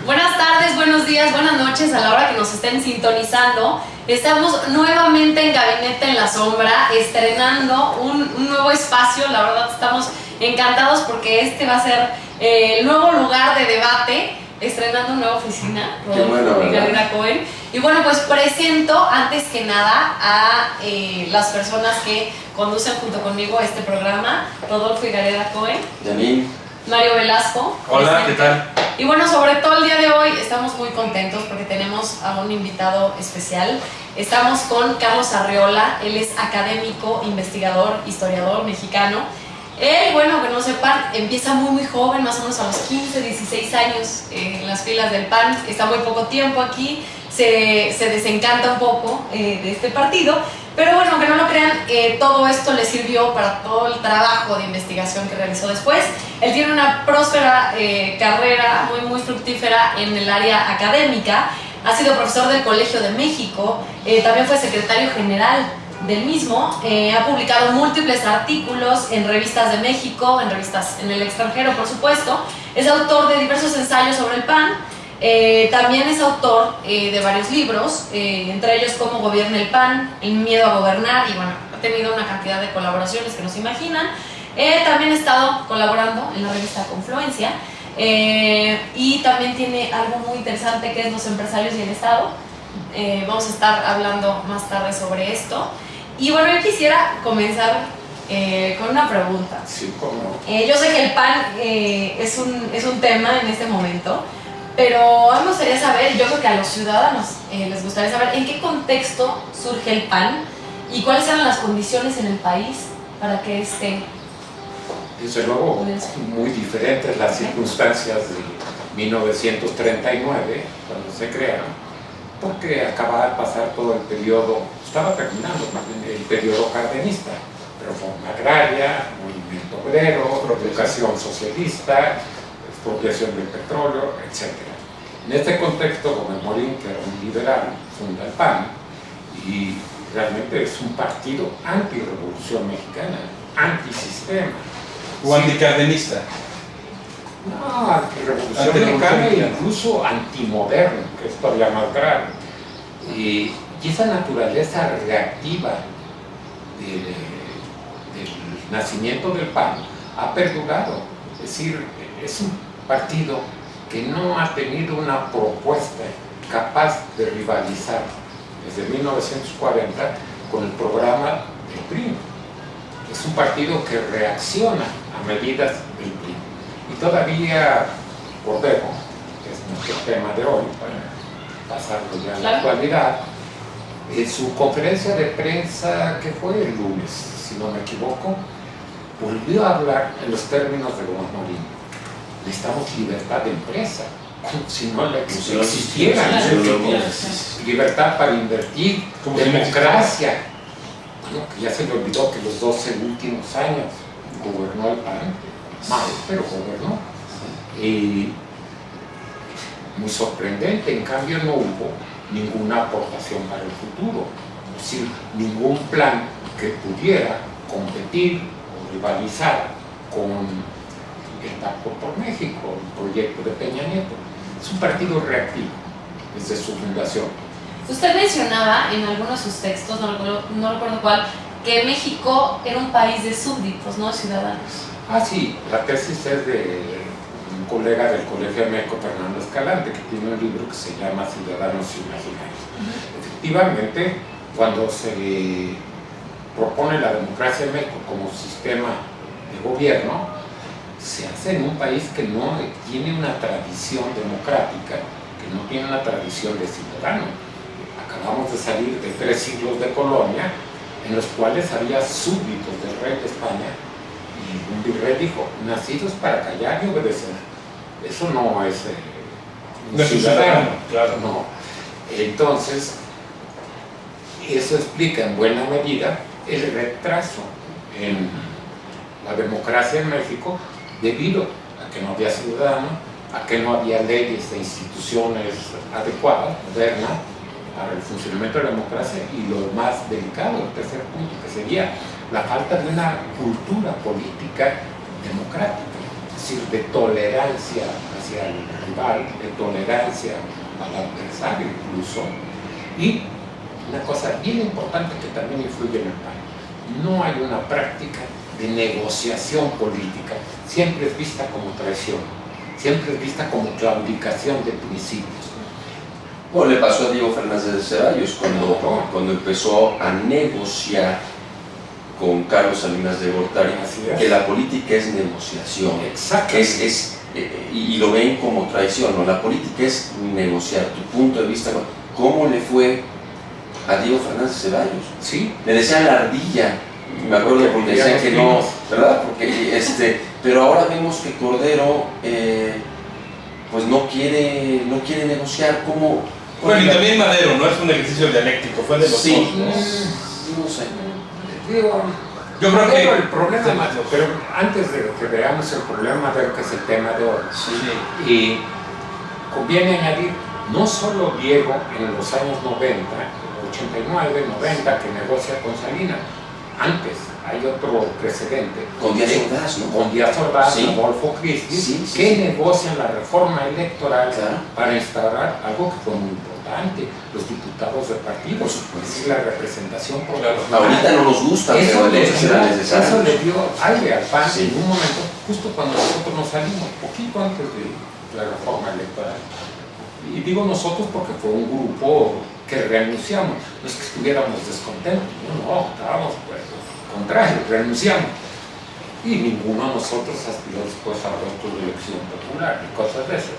Buenas tardes, buenos días, buenas noches a la hora que nos estén sintonizando. Estamos nuevamente en Gabinete en la Sombra, estrenando un nuevo espacio. La verdad estamos encantados porque este va a ser el nuevo lugar de debate, estrenando una nueva oficina, Rodolfo Higuera Cohen. Y bueno, pues presento antes que nada a las personas que conducen junto conmigo este programa. Rodolfo Higuera Cohen. Janine. Mario Velasco. Hola, ¿qué tal? Y bueno, sobre todo el día de hoy estamos muy contentos porque tenemos a un invitado especial. Estamos con Carlos Arreola, él es académico, investigador, historiador mexicano. Él, bueno, que no sepan, empieza muy joven, más o menos a los 15, 16 años en las filas del PAN, está muy poco tiempo aquí, se desencanta un poco de este partido, pero bueno, aunque no lo crean, todo esto le sirvió para todo el trabajo de investigación que realizó después. Él tiene una próspera carrera muy fructífera en el área académica, ha sido profesor del Colegio de México, también fue secretario general del mismo, ha publicado múltiples artículos en revistas de México, en revistas en el extranjero, por supuesto. Es autor de diversos ensayos sobre el PAN, también es autor de varios libros, entre ellos Cómo gobierna el PAN, El miedo a gobernar, y bueno, ha tenido una cantidad de colaboraciones que no se imaginan. También ha estado colaborando en la revista Confluencia, y también tiene algo muy interesante que es Los empresarios y el Estado. Vamos a estar hablando más tarde sobre esto. Y bueno, yo quisiera comenzar con una pregunta. Sí, ¿cómo no? Yo sé que el PAN es un tema en este momento, pero a mí me gustaría saber, yo creo que a los ciudadanos les gustaría saber en qué contexto surge el PAN y cuáles eran las condiciones en el país para que esté. Desde luego, muy diferentes las circunstancias de 1939, cuando se crearon, porque acababa de pasar todo el periodo, estaba terminando el periodo cardenista, reforma agraria, movimiento obrero, educación socialista, expropiación del petróleo, etc. En este contexto, Gómez Morín, que era un liberal, funda el PAN, y realmente es un partido anti-revolución mexicana, antisistema. ¿O anticardenista? No, anti-revolución mexicana e incluso antimoderno, que es todavía más grave. Y esa naturaleza reactiva del nacimiento del PAN ha perdurado. Es decir, es un partido que no ha tenido una propuesta capaz de rivalizar desde 1940 con el programa del PRI. Es un partido que reacciona a medidas del PRI. Y todavía Cordero, que es nuestro tema de hoy, para pasarlo ya a la actualidad, en su conferencia de prensa, que fue el lunes, si no me equivoco, volvió a hablar en los términos de Gómez Morín. Necesitamos libertad de empresa, si no la existiera. Libertad para invertir, democracia. Bueno, que ya se le olvidó que los 12 últimos años gobernó el PAN, mal, pero gobernó. Y muy sorprendente, en cambio no hubo ninguna aportación para el futuro, es decir, ningún plan que pudiera competir o rivalizar con el Pacto por México, el proyecto de Peña Nieto. Es un partido reactivo desde su fundación. Usted mencionaba en algunos de sus textos, no recuerdo cuál, que México era un país de súbditos, no ciudadanos. Ah, sí, la tesis es de un colega del Colegio de México, Fernando Escalante, que tiene un libro que se llama Ciudadanos Imaginarios. Efectivamente, cuando se propone la democracia en México como sistema de gobierno, se hace en un país que no tiene una tradición democrática, que no tiene una tradición de ciudadano. Acabamos de salir de 3 siglos de colonia, en los cuales había súbditos del rey de España, y un virrey dijo, nacidos para callar y obedecer. Eso no es un ciudadano, claro. No. Entonces, eso explica en buena medida el retraso en la democracia en México, debido a que no había ciudadanos, a que no había leyes e instituciones adecuadas, modernas, para el funcionamiento de la democracia, y lo más delicado, el tercer punto, que sería la falta de una cultura política democrática, es decir, de tolerancia a las hacia el rival, de tolerancia al adversario incluso, y una cosa bien importante que también influye en el PAN, no hay una práctica de negociación política, siempre es vista como traición, siempre es vista como claudicación de principios. Bueno, le pasó a Diego Fernández de Ceballos cuando empezó a negociar con Carlos Salinas de Gortari, que la política es negociación. Exacto. Y lo ven como traición, ¿no? La política es negociar, tu punto de vista. ¿Cómo le fue a Diego Fernández de Ceballos? Sí. Le decían la ardilla, me acuerdo porque decían que no, ¿verdad? Porque, pero ahora vemos que Cordero pues no quiere negociar. ¿Cómo? Bueno, y también Madero, no es un ejercicio dialéctico, fue de los sí, dos, ¿no? No sé. Digo, Yo creo que el problema, pero antes de que veamos el problema, creo que es el tema de hoy. sí. Y conviene añadir, no solo Diego en los años 90, 89, 90, que negocia con Salinas. Antes hay otro precedente. Con Díaz Ordaz, ¿no? Con Díaz Ordaz, Sí. Adolfo Christie, Sí, que negocian la reforma electoral Claro. para instaurar algo que fue muy importante, los diputados de partido, Por supuesto. es decir, la representación Claro. proporcional. Ahorita no nos gusta, Eso pero le entonces era necesario. eso le dio aire al PAN Sí. en un momento, justo cuando nosotros nos salimos, poquito antes de la reforma electoral. Y digo nosotros porque fue un grupo que renunciamos, no es que estuviéramos descontentos, no, estábamos pues, contrario, renunciamos. Y ninguno de nosotros aspiró después a puestos de elección popular y cosas de eso.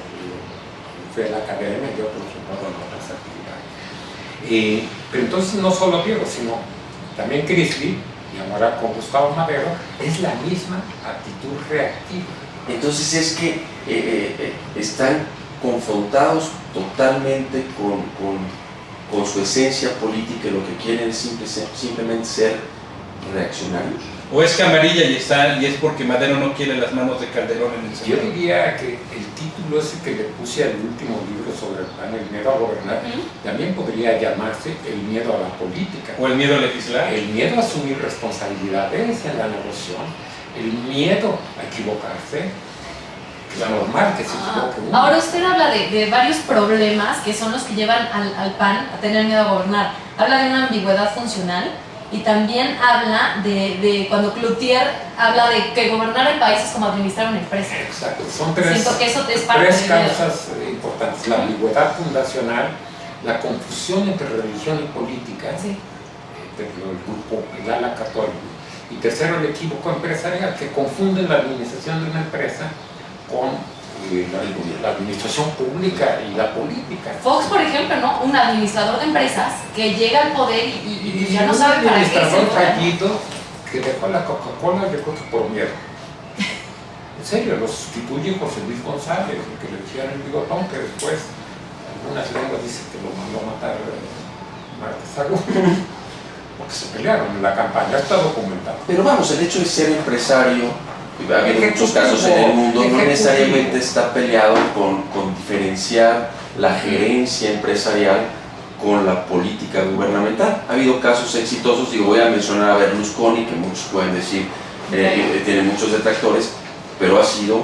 Fui a la academia y otros en otras actividades. Pero entonces no solo Diego, sino también Christie, y ahora con Gustavo Madero, es la misma actitud reactiva. Entonces es que están confrontados totalmente con su esencia política y lo que quieren es simplemente ser reaccionarios. O es que amarilla y es porque Madero no quiere las manos de Calderón en el Yo Senado. diría que el título ese que le puse al último libro sobre el PAN, El miedo a gobernar, también podría llamarse El miedo a la política. O el miedo a legislar. El miedo a asumir responsabilidades en la negociación, el miedo a equivocarse, que es normal que se equivoque uno. Ahora usted habla de varios problemas que son los que llevan al PAN a tener miedo a gobernar. Habla de una ambigüedad funcional y también habla de cuando Cloutier habla de que gobernar el país es como administrar una empresa. Exacto, son tres Siento que eso es parte tres del miedo. causas importantes: la ambigüedad fundacional, la confusión entre religión y política, Sí. del grupo, el ala católico, y tercero, el equívoco empresarial, que confunde la administración de una empresa con la administración pública y la política. Fox, por ejemplo, ¿no? Un administrador de empresas que llega al poder y ya no sabe para qué se administrador goberna. fallido que dejó la Coca-Cola, yo creo que por miedo. En serio, lo sustituye José Luis González, el que le decían el bigotón, que después algunas lenguas dicen que lo mandó a matar Marta Sagún, porque se pelearon en la campaña, está documentado. Pero vamos, el hecho de ser empresario, ha habido muchos casos en el mundo, no necesariamente está peleado con diferenciar la gerencia empresarial con la política gubernamental. Ha habido casos exitosos, digo, voy a mencionar a Berlusconi, que muchos pueden decir, tiene muchos detractores, pero ha sido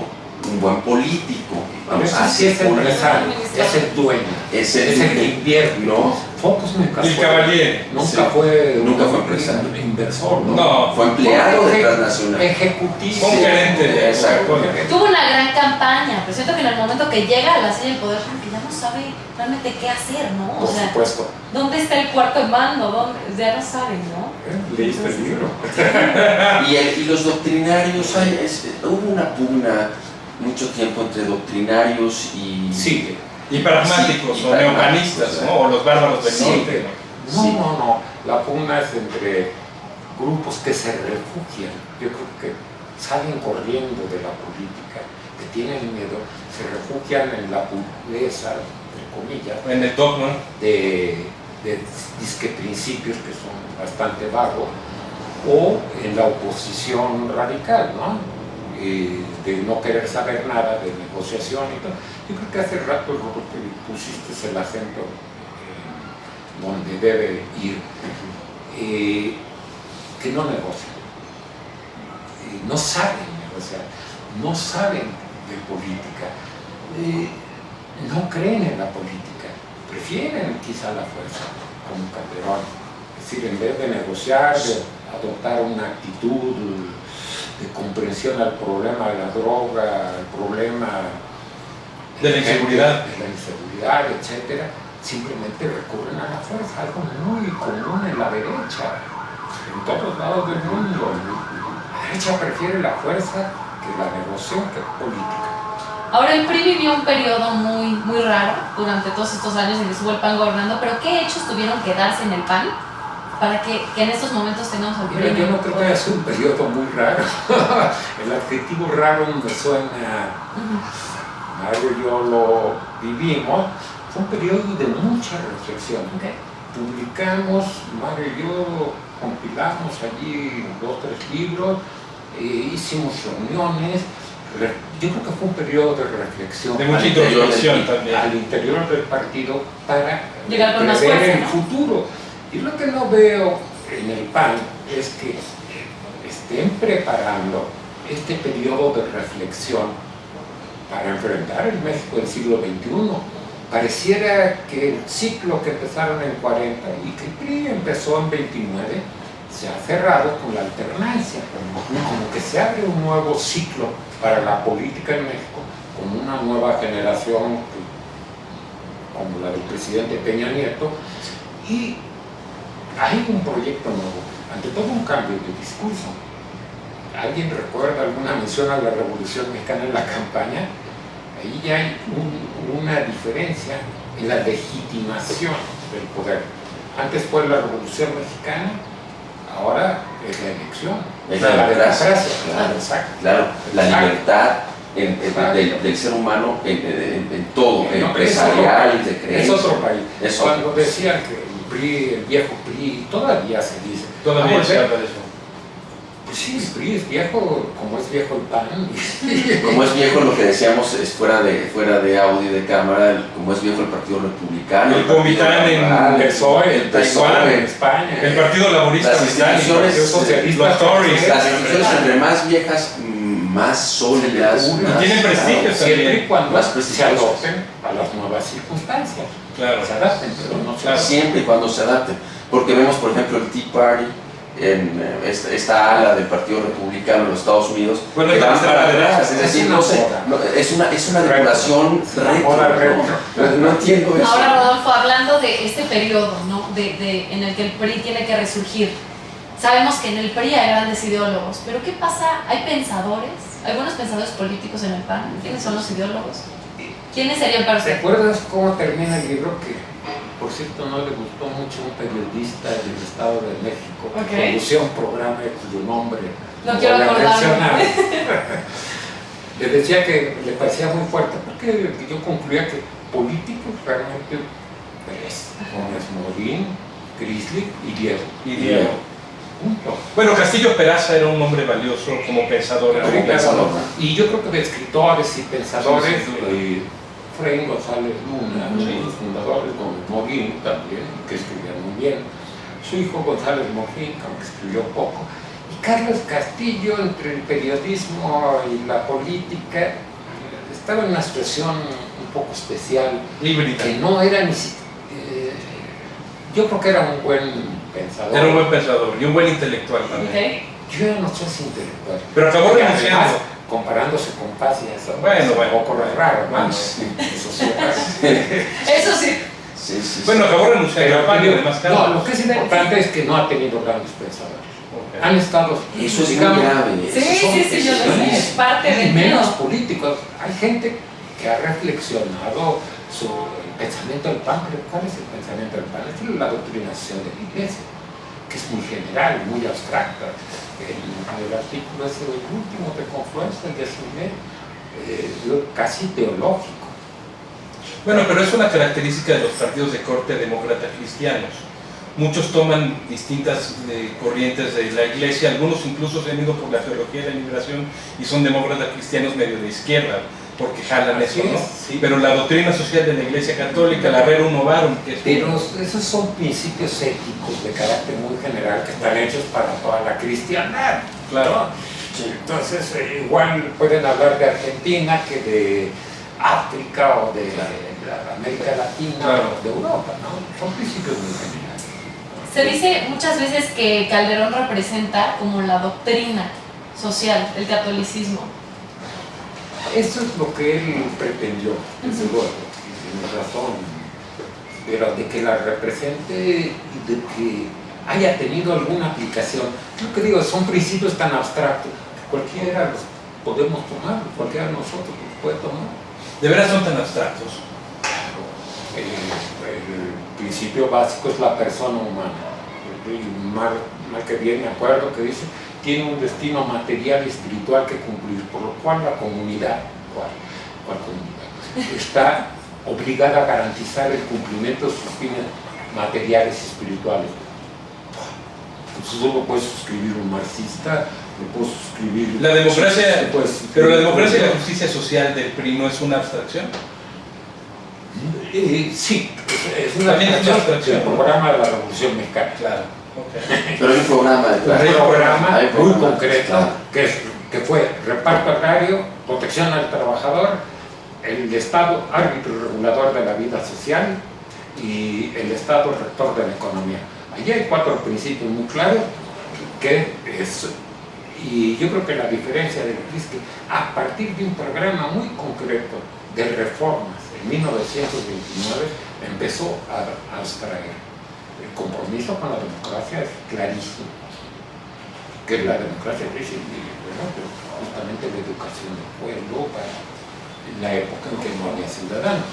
un buen político. Vamos, Así es el empresario, es el dueño, es el que invierte. ¿no? Focus nunca El fue, Cavalier. nunca fue empresario. Inversor, ¿no? No, Fue empleado de Fue transnacional. Ejecutivo. Fue un gerente de Exacto. Tuvo una gran campaña, pero siento que en el momento que llega a la silla del poder, como que ya no sabe realmente qué hacer, ¿no? O Por sea, supuesto. ¿dónde está el cuarto mando? ¿Dónde? Ya no saben, ¿no? Leíste el libro. Y los doctrinarios, hubo una pugna mucho tiempo entre doctrinarios y... Sigue. y pragmáticos Sí, y o neopanistas, pragmáticos, ¿no? O los bárbaros del Sí. norte. ¿no? No, Sí. no. La pugna es entre grupos que se refugian. Yo creo que salen corriendo de la política, que tienen miedo, se refugian en la pureza, entre comillas, En el dogma. de disque principios que son bastante vagos, o en la oposición radical, ¿no? De no querer saber nada de negociación y todo. Yo creo que hace rato que pusiste el acento donde debe ir, que no negocian, no saben negociar, no saben de política, no creen en la política, prefieren quizá la fuerza, como Calderón. Es decir, en vez de negociar, de adoptar una actitud de comprensión al problema de la droga, al problema de la inseguridad, etcétera, simplemente recurren a la fuerza, algo muy común en la derecha, en todos lados del mundo. La derecha prefiere la fuerza que la negociación, que política. Ahora, el PRI vivió un periodo muy raro durante todos estos años en que estuvo el PAN gobernando, pero ¿qué hechos tuvieron que darse en el PAN para que en estos momentos tengamos al PRI? Yo no creo que haya sido un periodo muy raro. El adjetivo raro me suena... Mario y yo lo vivimos. Fue un periodo de mucha reflexión. Okay. Publicamos, Mario y yo compilamos allí 2 o 3 libros, hicimos reuniones. Yo creo que fue un periodo de reflexión, de mucha introspección también al interior del partido para llegar con más prever fuerza, el ¿no? futuro. Y lo que no veo en el PAN es que estén preparando este periodo de reflexión para enfrentar el México del siglo XXI. Pareciera que el ciclo que empezaron en 40 y que el PRI empezó en 29 se ha cerrado con la alternancia, como que se abre un nuevo ciclo para la política en México, con una nueva generación como la del presidente Peña Nieto, y hay un proyecto nuevo, ante todo un cambio de discurso. ¿Alguien recuerda alguna mención a la Revolución Mexicana en la campaña? Ahí ya hay una diferencia en la legitimación del poder. Antes fue la Revolución Mexicana, ahora es la elección. Es la democracia. Claro, exacto. Claro, la libertad del ser humano en todo, empresarial, de creencia. Es otro país. Cuando decían que el PRI, el viejo PRI, todavía se dice. Todavía se habla de eso. Pues sí, el PRI es viejo, como es viejo el PAN. Como es viejo lo que decíamos es fuera de audio y de cámara, como es viejo el Partido Republicano, el Comitán en el PSOE, el Taiwán, en España, el Partido Laborista las instituciones socialistas, los Tories, las instituciones entre más viejas, más sólidas, y tienen prestigio siempre y cuando más se prestigiosas. adopten a las nuevas circunstancias. Claro. Se adapten, pero no se adapten. Siempre y cuando se adapten. Porque vemos, por ejemplo, el Tea Party en esta ala del Partido Republicano en los Estados Unidos, bueno, que van está para la derecha, atrás, es decir, es una regulación retro. No entiendo eso. Ahora, Rodolfo, hablando de este periodo, ¿no? en el que el PRI tiene que resurgir, sabemos que en el PRI hay grandes ideólogos, pero ¿qué pasa? ¿Hay pensadores? ¿Algunos pensadores políticos en el PAN? ¿Quiénes son los ideólogos? ¿Quiénes serían para usted? ¿Recuerdas cómo termina el libro? Que, por cierto, no le gustó mucho un periodista del Estado de México que conducía un programa cuyo nombre no quiero acordarme. Le decía que le parecía muy fuerte, porque yo concluía que políticos realmente tres, Gómez Morín, Crislich y Diego. Punto. Bueno, Castillo Peraza era un hombre valioso como pensador. Y yo creo que de escritores y pensadores, sí, Fray González Luna, los fundadores, Gómez Morín también, que escribía muy bien, su hijo González Morín, aunque escribió poco, y Carlos Castillo, entre el periodismo y la política, estaba en una situación un poco especial, híbrida, que no era ni siquiera... yo creo que era un buen pensador. Era un buen pensador y un buen intelectual también. Okay. Yo ya no soy intelectual. Pero acabó renunciando. Comparándose con Paz y eso, bueno, un poco raro, ¿no? Sí. Eso sí es raro. Eso sí. Sí. Bueno, acabó renunciando al PAN y demás. No, lo que es importante es que no ha tenido grandes pensadores. Okay. Han estado, Eso es digamos, muy grave. Sí, yo lo sé, es parte del menos miedo. políticos. Hay gente que ha reflexionado sobre el pensamiento del PAN, pero ¿cuál es el pensamiento del PAN? Es la doctrinación de la Iglesia, que es muy general, muy abstracta. El artículo ese del último de Confluencia, el de Sumet, casi teológico. Bueno, pero es una característica de los partidos de corte demócrata cristianos. Muchos toman distintas corrientes de la Iglesia, algunos incluso se han ido por la teología de la inmigración y son demócratas cristianos medio de izquierda, porque jalan Así eso, ¿no? es, sí. Pero la doctrina social de la Iglesia Católica, la Rerum Novarum, que es... Pero esos son principios éticos de carácter muy general que están hechos para toda la cristiandad. Claro. Sí. Entonces, igual pueden hablar de Argentina que de África o de América Latina, claro, o de Europa, ¿no? Son principios muy generales. Se dice muchas veces que Calderón representa como la doctrina social del catolicismo. Eso es lo que él pretendió, desde luego, y tiene razón, pero de que la represente y de que haya tenido alguna aplicación. Lo que digo, son principios tan abstractos que cualquiera los podemos tomar, cualquiera de nosotros los puede tomar. ¿De veras son tan abstractos? El principio básico es la persona humana. Y mal que bien me acuerdo que dice, tiene un destino material y espiritual que cumplir, por lo cual la comunidad, ¿cuál comunidad? Está obligada a garantizar el cumplimiento de sus fines materiales y espirituales. Eso lo puede suscribir un marxista, lo puede suscribir... La democracia, pero la democracia y la justicia justicia social del PRI no es una abstracción. Sí, es una También es una abstracción. del programa de la Revolución Mexicana. Claro, okay. Pero hay un programa de Un programa hay muy programas, concreto claro. que fue reparto agrario, protección al trabajador, el Estado árbitro y regulador de la vida social y el Estado rector de la economía. Allí hay 4 principios muy claros y yo creo que la diferencia del PRI es que a partir de un programa muy concreto de reformas en 1929 empezó a abstraer. El compromiso con la democracia es clarísimo, que la democracia dice, bueno, pues justamente la educación del pueblo para la época en que no había ciudadanos.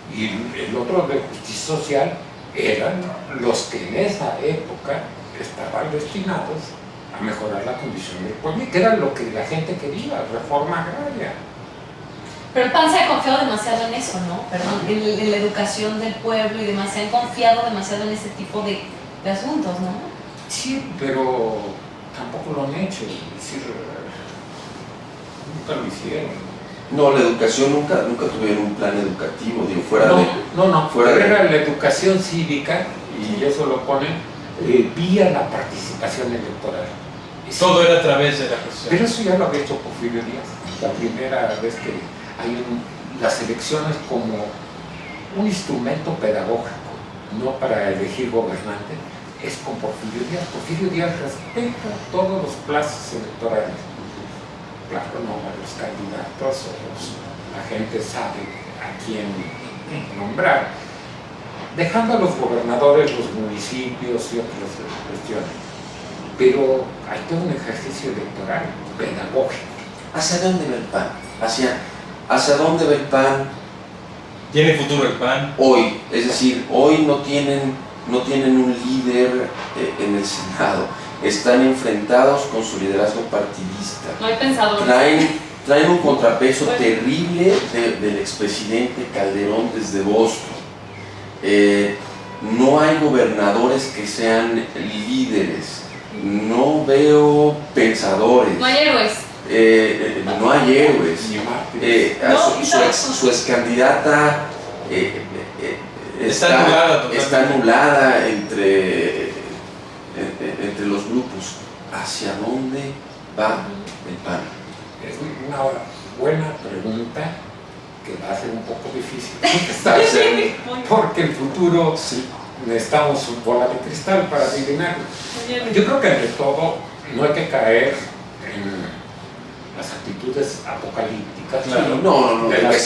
Y el otro de justicia social eran los que en esa época estaban destinados a mejorar la condición del pueblo, y que era lo que la gente quería, reforma agraria. Pero el PAN se ha confiado demasiado en eso, ¿no? Perdón, en la educación del pueblo y demás, se han confiado demasiado en ese tipo de asuntos, ¿no? Sí, pero tampoco lo han hecho, es decir, nunca lo hicieron. No, la educación nunca tuvieron un plan educativo, digo, fuera de... Fuera era la educación cívica, y eso lo ponen vía la participación electoral. Todo era a través de la cuestión. Pero eso ya lo había hecho Porfirio Díaz, la primera vez que hay las elecciones como un instrumento pedagógico, no para elegir gobernante, es con Porfirio Díaz. Porfirio Díaz respeta todos los plazos electorales. Claro, no a los candidatos, la gente sabe a quién nombrar, dejando a los gobernadores, los municipios y otras cuestiones. Pero hay todo un ejercicio electoral, pedagógico. ¿Hacia dónde va el PAN? ¿Hacia dónde va el PAN? ¿Tiene futuro el PAN? Hoy, es decir, hoy no tienen un líder en el Senado. Están enfrentados con su liderazgo partidista. No hay pensadores. Traen un contrapeso terrible del expresidente Calderón desde Boston. No hay gobernadores que sean líderes. No veo pensadores. No hay héroes. No hay héroes. Su ex candidata está anulada entre los grupos. ¿Hacia dónde va el PAN? Es una buena pregunta que va a ser un poco difícil contestarse, porque el futuro necesitamos su bola de cristal para adivinarlo. Yo creo que ante todo no hay que caer en las actitudes apocalípticas, claro. No, de las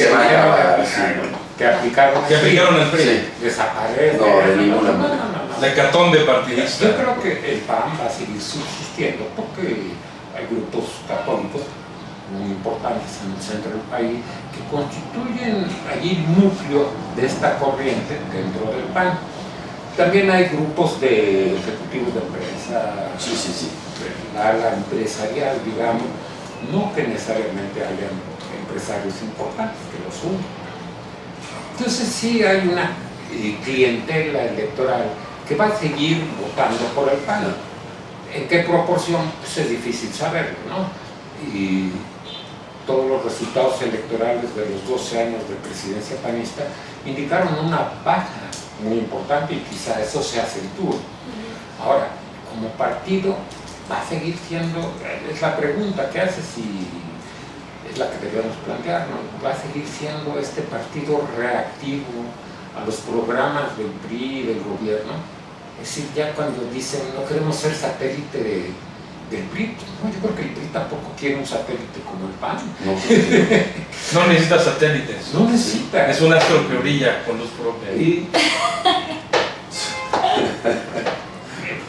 que aplicaron el PRI. Sí. Desaparece. No, de ninguna manera. La hecatombe partidista. Yo creo que el PAN va a seguir subsistiendo porque hay grupos católicos muy importantes en el centro del país que constituyen allí el núcleo de esta corriente dentro del PAN. También hay grupos de ejecutivos de empresa, la ala empresarial, digamos, no que necesariamente hayan empresarios importantes, que lo son. Entonces sí hay una clientela electoral que va a seguir votando por el PAN. ¿En qué proporción? Pues es difícil saberlo, ¿no? Y todos los resultados electorales de los 12 años de presidencia panista indicaron una baja muy importante y quizá eso se acentúe. Ahora, como partido, va a seguir siendo, es la pregunta que hace si es la que debemos plantearnos. ¿Va a seguir siendo este partido reactivo a los programas del PRI y del gobierno? Es decir, ya cuando dicen no queremos ser satélite del PRI, no, yo creo que el PRI tampoco quiere un satélite como el PAN. No necesita satélites. No necesita. Es un astro que brilla con luz propia.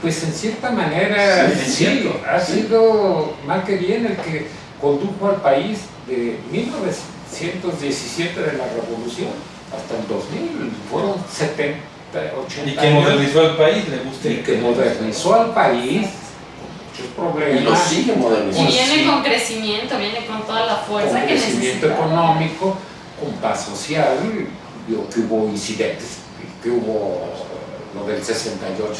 Pues en cierta manera sí, ha sido mal que bien el que condujo al país de 1917 de la Revolución hasta el 2000, fueron 70, 80 y que años. modernizó al país, le gusta. Y que modernizó al país con muchos problemas. Y lo sigue modernizando. Y viene con crecimiento, viene con toda la fuerza con que crecimiento necesita. económico, con paz social, digo, que hubo incidentes, que hubo lo del 68,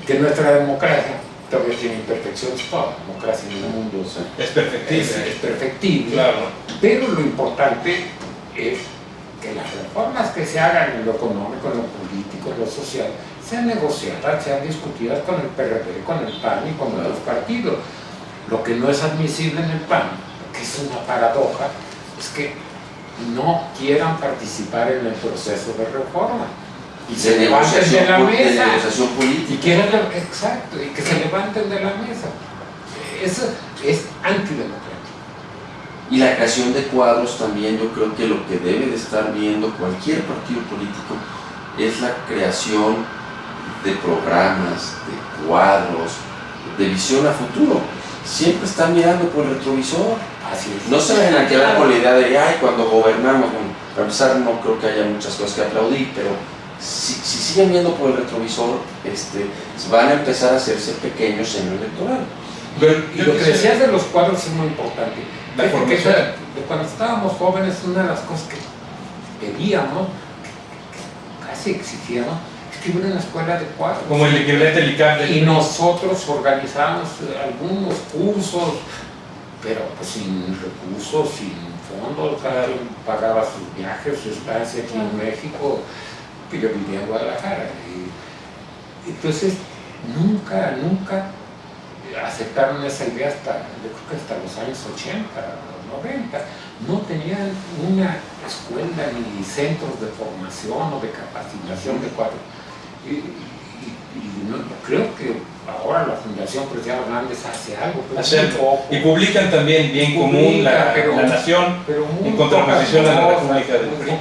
que nuestra democracia todavía tiene imperfecciones, toda democracia en el mundo Es perfectible. es perfectible, Claro. pero lo importante es que las reformas que se hagan en lo económico, en lo político, en lo social, sean negociadas, sean discutidas con el PRD, con el PAN y con otros partidos. Lo que no es admisible en el PAN, que es una paradoja, es que no quieran participar en el proceso de reforma y se levanten de la mesa política. y quieran, exacto, y que se levanten de la mesa. Eso es antidemocrático. Y la creación de cuadros también, yo creo que lo que debe de estar viendo cualquier partido político es la creación de programas, de cuadros, de visión a futuro. Siempre están mirando por el retrovisor. Así es. No se vayan a quedar con la idea de, ay, cuando gobernamos, bueno, para empezar no creo que haya muchas cosas que aplaudir, pero si siguen viendo por el retrovisor, van a empezar a hacerse pequeños en lo electoral. Y lo que decías de los cuadros es muy importante. La formación. De cuando estábamos jóvenes, una de las cosas que pedíamos, que casi exigíamos, es que hubiera una escuela de cuadros. Como el equivalente del ICAP. Y nosotros organizamos algunos cursos, pero pues sin recursos, sin fondos, cada quien pagaba sus viajes, su estancia aquí en México, que yo vivía en Guadalajara. Y entonces nunca aceptaron esa idea yo creo que hasta los años 80, 90. No tenían una escuela ni centros de formación o de capacitación de cuadros. Y no, creo que ahora la Fundación Preciado Hernández hace algo, pero poco. Y publican también Bien Común, la Nación, en contraposición a la República del PRI.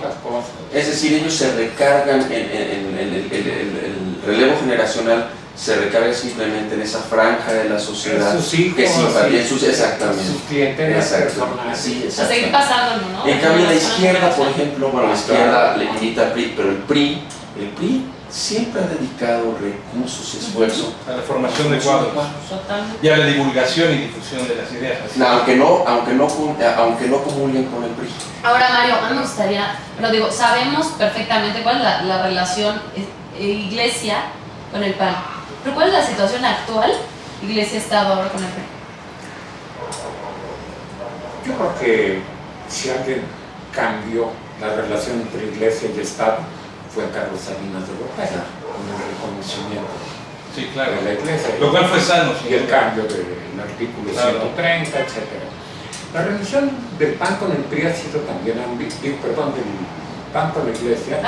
Es decir, ellos se recargan el relevo generacional, se recarga simplemente en esa franja de la sociedad sus hijos, que simpatía exactamente. Sus clientes personales. Sí, A seguir pasándolo, ¿no? En cambio, la izquierda, por ejemplo, bueno, la izquierda le limita al PRI, pero el PRI siempre ha dedicado recursos y esfuerzo a la formación de cuadros y a la divulgación y difusión de las ideas. Aunque no comulguen con el PRI. Ahora, Mario, a mí me gustaría, pero digo, sabemos perfectamente cuál es la relación Iglesia con el PAN, pero ¿cuál es la situación actual Iglesia-Estado ahora con el PRI? Yo creo que si alguien cambió la relación entre Iglesia y Estado fue Carlos Salinas de Gortari, con el reconocimiento Sí, claro. de la Iglesia. Lo cual fue sano. Y el cambio del artículo 130, etc. La relación del PAN con el PRI ha sido también del PAN con la Iglesia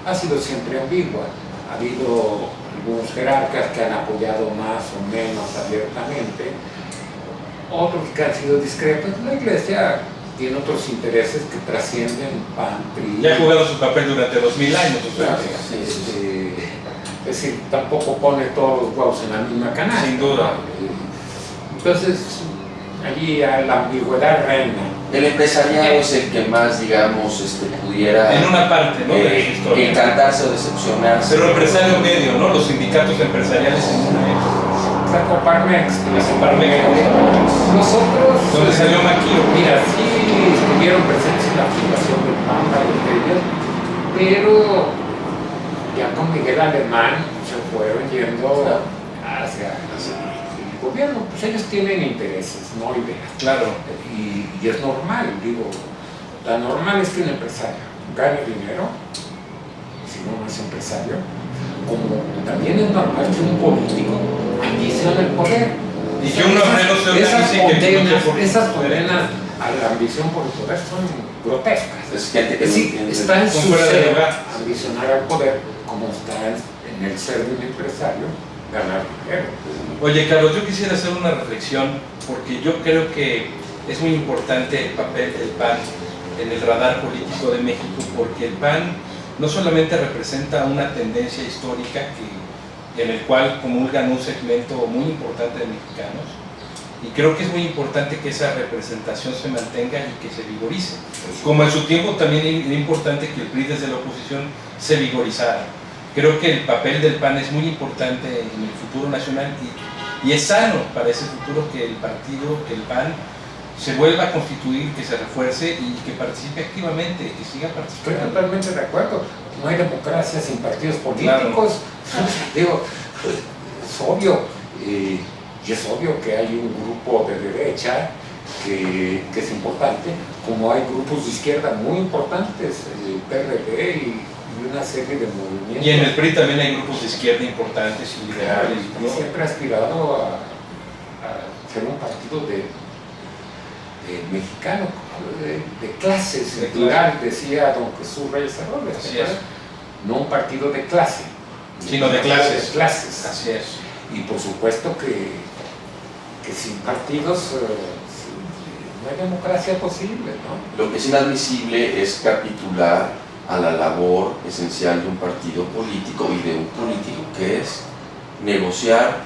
ha sido siempre ambigua. Ha habido algunos jerarcas que han apoyado más o menos abiertamente, otros que han sido discretos. La Iglesia tiene otros intereses que trascienden PAN, PRI. Ya ha jugado su papel durante 2000 años. Es decir, tampoco pone todos los huevos en la misma canasta. Sin duda. Entonces, allí la ambigüedad reina. El empresariado es el que más, digamos, pudiera en una parte, ¿no? de la historia. encantarse o decepcionarse. Pero empresario medio, ¿no? Los sindicatos empresariales en una época. La Coparmex. Nosotros. Donde salió Maquilo. Mira, sí estuvieron presentes en la fundación del PAN, varios de ellos, pero ya con Miguel Alemán se fueron yendo hacia el gobierno. Pues ellos tienen intereses, no ideas. Claro. Y es normal, digo, tan normal es que un empresario gane dinero, si no es empresario, como también es normal que un político ambicione el poder. Y que un obrero se organice y que esas condenas a la ambición por el poder son grotescas. Es gente que Es decir, no entiende. está en Son su fuera de ser lugar. ambicionar al poder, como está en el ser de un empresario ganar dinero. Oye, Carlos, yo quisiera hacer una reflexión porque yo creo que es muy importante el papel del PAN en el radar político de México, porque el PAN no solamente representa una tendencia histórica en el cual comulgan un segmento muy importante de mexicanos, y creo que es muy importante que esa representación se mantenga y que se vigorice. Como en su tiempo también era importante que el PRI desde la oposición se vigorizara. Creo que el papel del PAN es muy importante en el futuro nacional y es sano para ese futuro que el partido, que el PAN, se vuelva a constituir, que se refuerce y que participe activamente, que siga Estoy participando. totalmente de acuerdo. No hay democracia sin partidos políticos. Claro. Digo, es obvio. Y es obvio que hay un grupo de derecha que es importante, como hay grupos de izquierda muy importantes, el PRD y una serie de movimientos. Y en el PRI también hay grupos de izquierda importantes y liberales. Y siempre ha aspirado a ser un partido de mexicano, de clases, De plural, decía don Jesús Reyes Heroles. Así es. No un partido de clase, Sino de clases. de clases. Así es. Y por supuesto que sin partidos no hay democracia posible, ¿no? Lo que es inadmisible es capitular a la labor esencial de un partido político y de un político, que es negociar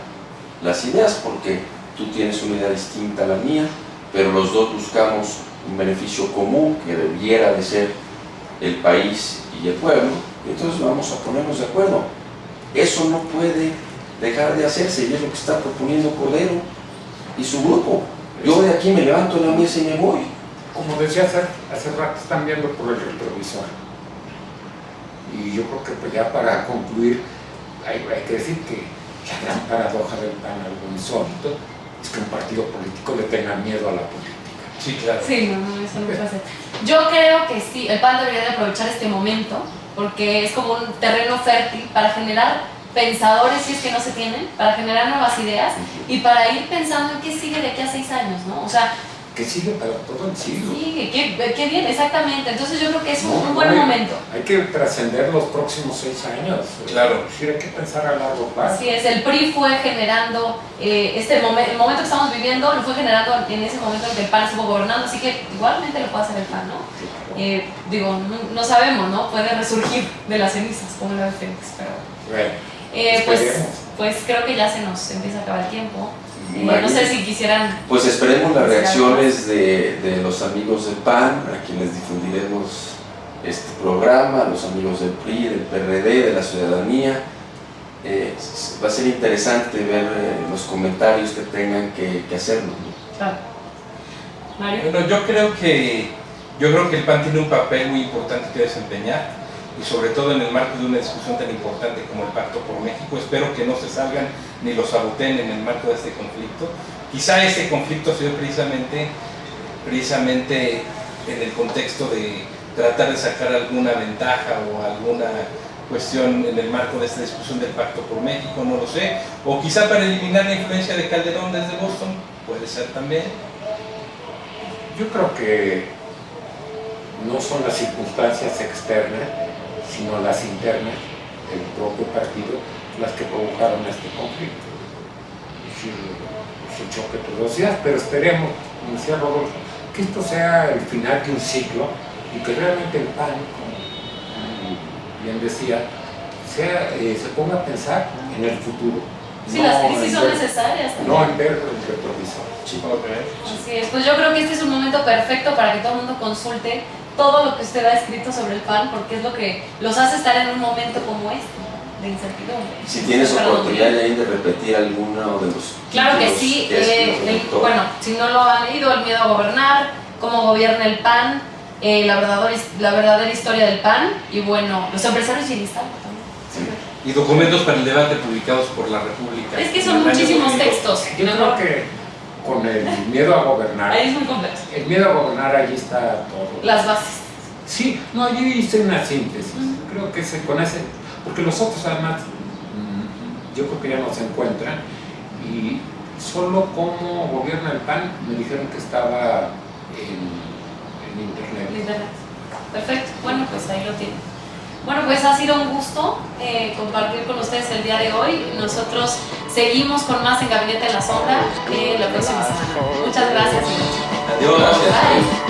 las ideas, porque tú tienes una idea distinta a la mía, pero los dos buscamos un beneficio común que debiera de ser el país y el pueblo, y entonces vamos a ponernos de acuerdo. Eso no puede dejar de hacerse, y es lo que está proponiendo Cordero y su grupo. Yo de aquí me levanto en la mesa y me voy. Como decía hace rato, están viendo por el retrovisor. Y yo creo que pues ya para concluir, hay que decir que la gran paradoja del PAN, algo insólito, es que un partido político le tenga miedo a la política. Sí, claro. Sí, no, eso no puede ser. Yo creo que sí, el PAN debería de aprovechar este momento porque es como un terreno fértil para generar pensadores, si es que no se tienen, para generar nuevas ideas y para ir pensando en qué sigue de aquí a 6 años, ¿no? O sea, Que sigue para todo el siglo. sí, qué bien, exactamente. Entonces yo creo que es No, un buen momento. Hay que trascender los próximos 6 años. Claro. Es decir, hay que pensar a largo plazo. Así es, el PRI fue generando el momento que estamos viviendo, lo fue generando en ese momento en que el PAN estuvo gobernando, así que igualmente lo puede hacer el PAN, ¿no? Digo, no sabemos, ¿no? Puede resurgir de las cenizas, como la de Fénix, pero... Bueno, pues creo que ya se nos empieza a acabar el tiempo. María, No sé si quisieran... pues esperemos las reacciones de los amigos del PAN, a quienes difundiremos este programa, los amigos del PRI, del PRD, de la ciudadanía. Va a ser interesante ver los comentarios que tengan que hacernos, ¿no? Claro. Mario. Bueno, yo creo que el PAN tiene un papel muy importante que desempeñar, y sobre todo en el marco de una discusión tan importante como el Pacto por México. Espero que no se salgan ni lo saboteen en el marco de este conflicto. Quizá este conflicto se dio precisamente en el contexto de tratar de sacar alguna ventaja o alguna cuestión en el marco de esta discusión del Pacto por México, no lo sé, o quizá para eliminar la influencia de Calderón desde Boston, puede ser también. yo creo que no son las circunstancias externas, sino las internas del propio partido las que provocaron este conflicto. Es decir, es un choque de dos días, pero esperemos, como decía Rodolfo, que esto sea el final de un ciclo y que realmente el PAN, como bien decía, se ponga a pensar en el futuro. Sí, no las crisis en son ver- necesarias No también. en ver el retrovisor. Sí. Así es, pues yo creo que este es un momento perfecto para que todo el mundo consulte todo lo que usted ha escrito sobre el PAN, porque es lo que los hace estar en un momento como este, ¿no? De incertidumbre. Si tienes Perdón, oportunidad de repetir alguno de los Claro que títulos sí, que escribió el doctor. bueno, si no lo han leído, El miedo a gobernar, Cómo gobierna el PAN, la verdadera historia del PAN, y bueno, Los empresarios y el Estado también. Y documentos para el debate publicados por la República. Es que son En el año muchísimos 2002. textos. Yo creo que con el miedo a gobernar, Ahí es muy complejo. el miedo a gobernar, allí está todo. Las bases. Sí, no, yo hice una síntesis. Ujú. Creo que con ese, porque los otros además, yo creo que ya no se encuentran, y solo cómo gobierna el PAN me dijeron que estaba en Internet. Internet. Perfecto, bueno, pues ahí lo tienen. Bueno, pues ha sido un gusto compartir con ustedes el día de hoy. Nosotros seguimos con más en Gabinete en la Sombra la próxima semana. Muchas gracias. Adiós. Bye.